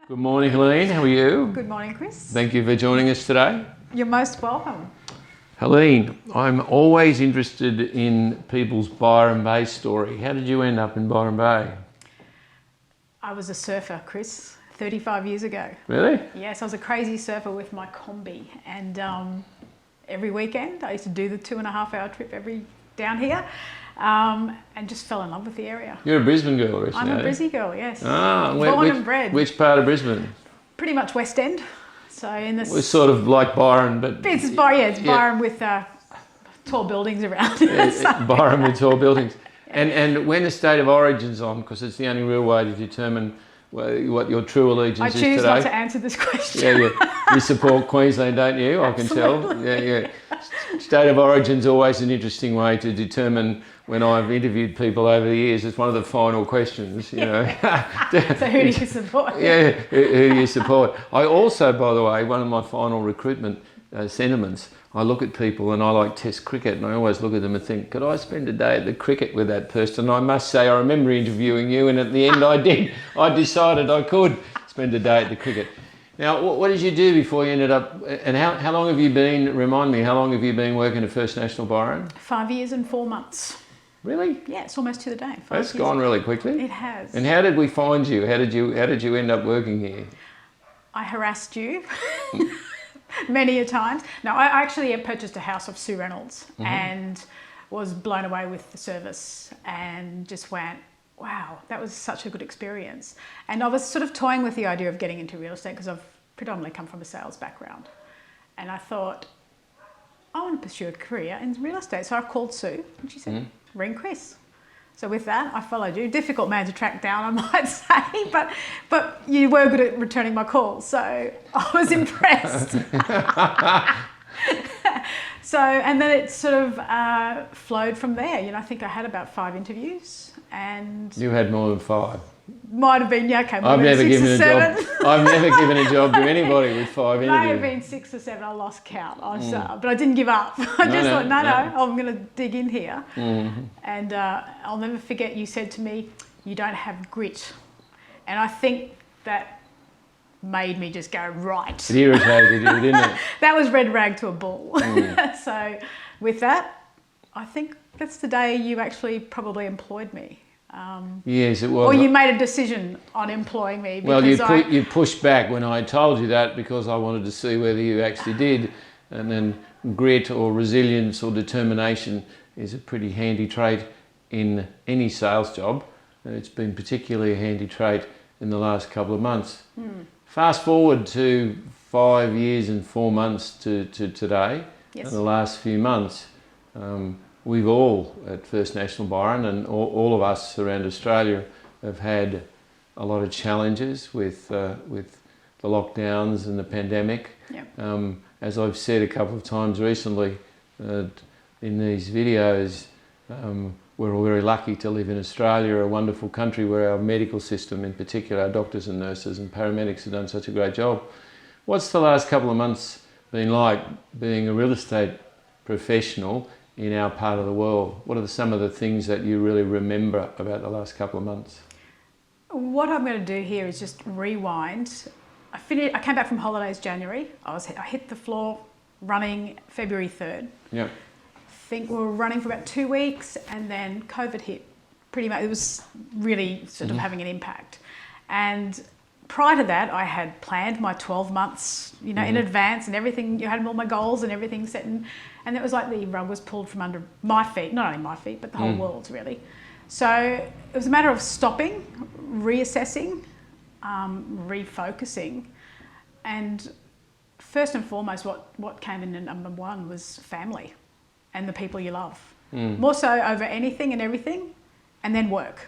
Good morning, Helene. How are you? Good morning, Chris. Thank you for joining us today. You're most welcome. Helene, I'm always interested in people's Byron Bay story. How did you end up in Byron Bay? I was a surfer, Chris, 35 years ago. Really? Yes, I was a crazy surfer with my combi, and every weekend I used to do the 2.5-hour trip down here, and just fell in love with the area. You're a Brisbane girl originally. I'm a Brizzy girl, yes. Born and bred. Which part of Brisbane? Pretty much West End. So in this. It's sort of like Byron, but It's Byron with tall buildings around it. So. Byron with tall buildings. And when the state of origin's on, because it's the only real way to determine what your true allegiance is today. I choose not to answer this question. Yeah. You support Queensland, don't you? I can tell. Yeah. State of origin's always an interesting way to determine. When I've interviewed people over the years, it's one of the final questions, you know. So who do you support? Yeah, who do you support? I also, by the way, one of my final recruitment sentiments, I look at people and I like Test cricket, and I always look at them and think, could I spend a day at the cricket with that person? I must say, I remember interviewing you, and at the end I did. I decided I could spend a day at the cricket. Now, what did you do before you ended up, and how long have you been, remind me, how long have you been working at First National Byron? 5 years and 4 months. Really? Yeah, it's almost to the day. That's gone really quickly. It has. And how did we find you? How did you end up working here? I harassed you many a times. No, I actually purchased a house off Sue Reynolds and was blown away with the service and just went, wow, that was such a good experience. And I was sort of toying with the idea of getting into real estate because I've predominantly come from a sales background. And I thought, I want to pursue a career in real estate. So I called Sue and she said, ring Chris. So with that, I followed you. Difficult man to track down, I might say, but you were good at returning my calls, so I was impressed. So, and then it sort of flowed from there. You know, I think I had about 5 interviews, and you had more than 5. Might have been, yeah, okay. I've never given a job. I've never given a job to anybody with 5 interviews. May have been 6 or 7. I lost count. But I didn't give up. I just thought, no, I'm going to dig in here. And I'll never forget. You said to me, "You don't have grit," and I think that made me just go right. It irritated you, didn't it? That was red rag to a bull. So, with that, I think that's the day you actually probably employed me. Yes, it was. Or you made a decision on employing me. Well, you pushed back when I told you that because I wanted to see whether you actually did. And then grit or resilience or determination is a pretty handy trait in any sales job. And it's been particularly a handy trait in the last couple of months. Fast forward to 5 years and 4 months to today. Yes. In the last few months. We've all at First National Byron and all of us around Australia have had a lot of challenges with the lockdowns and the pandemic. Yep. As I've said a couple of times recently in these videos, we're all very lucky to live in Australia, a wonderful country where our medical system, in particular our doctors and nurses and paramedics, have done such a great job. What's the last couple of months been like being a real estate professional in our part of the world? What are some of the things that you really remember about the last couple of months? What I'm going to do here is just rewind. I came back from holidays January. I hit the floor running February 3rd. Yeah. I think we were running for about 2 weeks, and then COVID hit. Pretty much, it was really sort of having an impact. And prior to that, I had planned my 12 months, you know, in advance, and everything. You had all my goals and everything set, and it was like the rug was pulled from under my feet. Not only my feet, but the whole world's really. So it was a matter of stopping, reassessing, refocusing, and first and foremost, what came in at number 1 was family and the people you love. More so over anything and everything, and then work.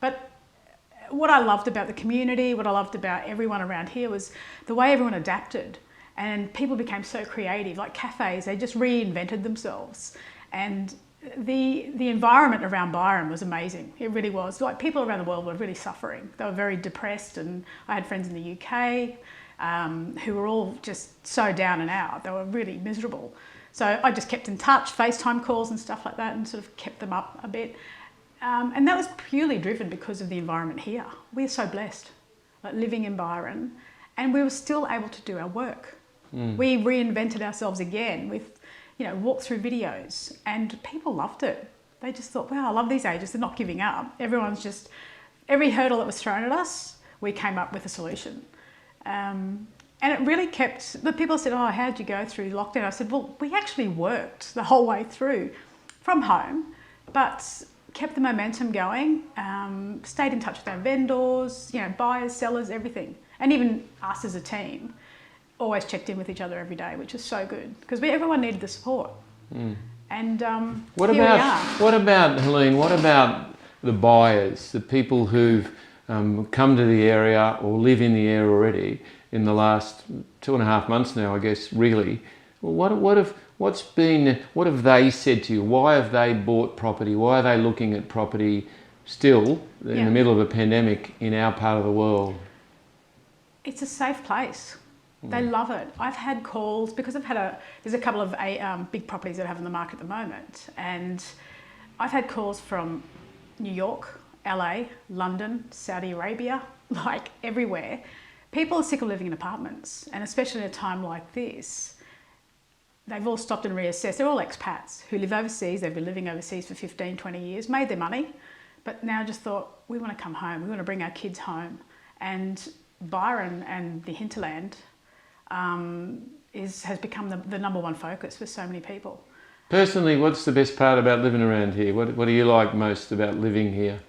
But what I loved about the community, what I loved about everyone around here was the way everyone adapted, and people became so creative. Like cafes, they just reinvented themselves, and the environment around Byron was amazing. It really was. Like people around the world were really suffering. They were very depressed, and I had friends in the UK who were all just so down and out. They were really miserable. So I just kept in touch, FaceTime calls and stuff like that, and sort of kept them up a bit. And that was purely driven because of the environment here. We're so blessed. like living in Byron, and we were still able to do our work. We reinvented ourselves again with, walk-through videos, and people loved it. They just thought, wow, I love these agents. They're not giving up. Every hurdle that was thrown at us, we came up with a solution. And it really the people said, oh, how'd you go through lockdown? I said, well, we actually worked the whole way through from home, but kept the momentum going, stayed in touch with our vendors, buyers, sellers, everything. And even us as a team always checked in with each other every day, which is so good because everyone needed the support. And what about Helene? What about the buyers, the people who've come to the area or live in the area already in the last 2.5 months now, I guess, really? What have they said to you? Why have they bought property? Why are they looking at property still in the middle of a pandemic in our part of the world? It's a safe place. They love it. I've had calls because there's a couple of big properties that I have in the market at the moment, and I've had calls from New York, LA, London, Saudi Arabia, like everywhere. People are sick of living in apartments, and especially in a time like this, they've all stopped and reassessed. They're all expats who live overseas. They've been living overseas for 15, 20 years, made their money, but now just thought, we want to come home. We want to bring our kids home. And Byron and the hinterland has become the number one focus for so many people. Personally, what's the best part about living around here? What do you like most about living here?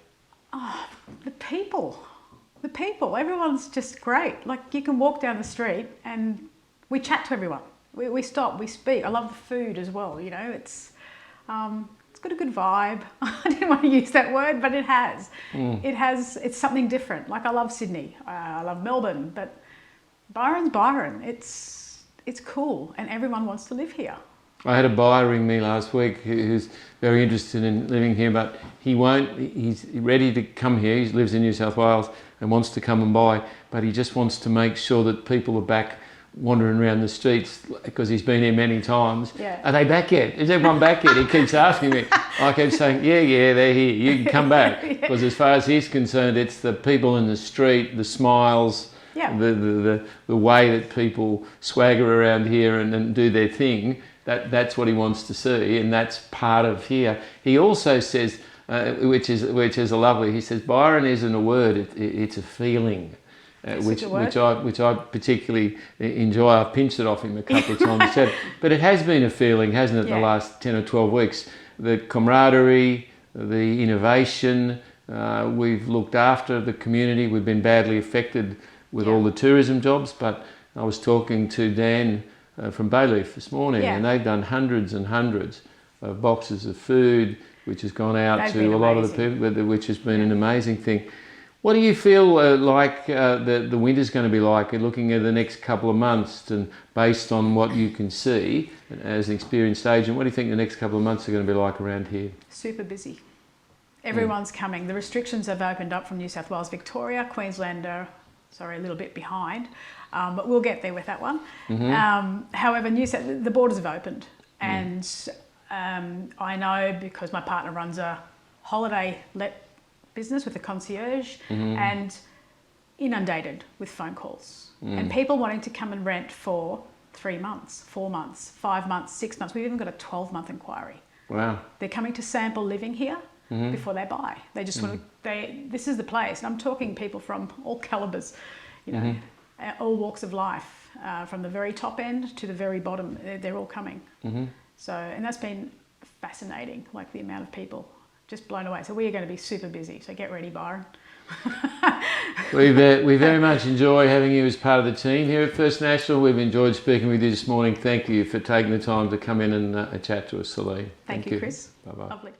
Oh, the people. The people. Everyone's just great. Like, you can walk down the street and we chat to everyone. We stop, we speak. I love the food as well, It's got a good vibe. I didn't want to use that word, but it has. It's something different. Like, I love Sydney. I love Melbourne, but Byron's Byron. It's cool, and everyone wants to live here. I had a buyer ring me last week who's very interested in living here, but he's ready to come here. He lives in New South Wales and wants to come and buy, but he just wants to make sure that people are back wandering around the streets because he's been here many times. Yeah. Are they back yet? Is everyone back yet? He keeps asking me. I keep saying, yeah, they're here. You can come back. Because as far as he's concerned, it's the people in the street, the smiles, the way that people swagger around here and do their thing. That's what he wants to see, and that's part of here. He also says, which is a lovely. He says, Byron isn't a word; it's a feeling, which I particularly enjoy. I've pinched it off him a couple of times, but it has been a feeling, hasn't it? The last 10 or 12 weeks, the camaraderie, the innovation. We've looked after the community. We've been badly affected with all the tourism jobs, but I was talking to Dan from Bayleaf this morning, and they've done hundreds and hundreds of boxes of food, which has gone out to a lot of the people, which has been an amazing thing. What do you feel like the winter's going to be like, looking at the next couple of months, and based on what you can see as an experienced agent, what do you think the next couple of months are going to be like around here? Super busy. Everyone's coming. The restrictions have opened up from New South Wales, Victoria, Queensland are, a little bit behind. But we'll get there with that one. However, the borders have opened, and I know because my partner runs a holiday let business with a concierge, and inundated with phone calls and people wanting to come and rent for 3 months, 4 months, 5 months, 6 months. We've even got a 12-month inquiry. Wow! They're coming to sample living here before they buy. They just want to. This is the place, and I'm talking people from all calibers, all walks of life, from the very top end to the very bottom. They're all coming. So, and that's been fascinating, like the amount of people, just blown away. So we are going to be super busy. So get ready, Byron. We very much enjoy having you as part of the team here at First National. We've enjoyed speaking with you this morning. Thank you for taking the time to come in and chat to us, Helene. Thank you, Chris. Bye-bye. Lovely.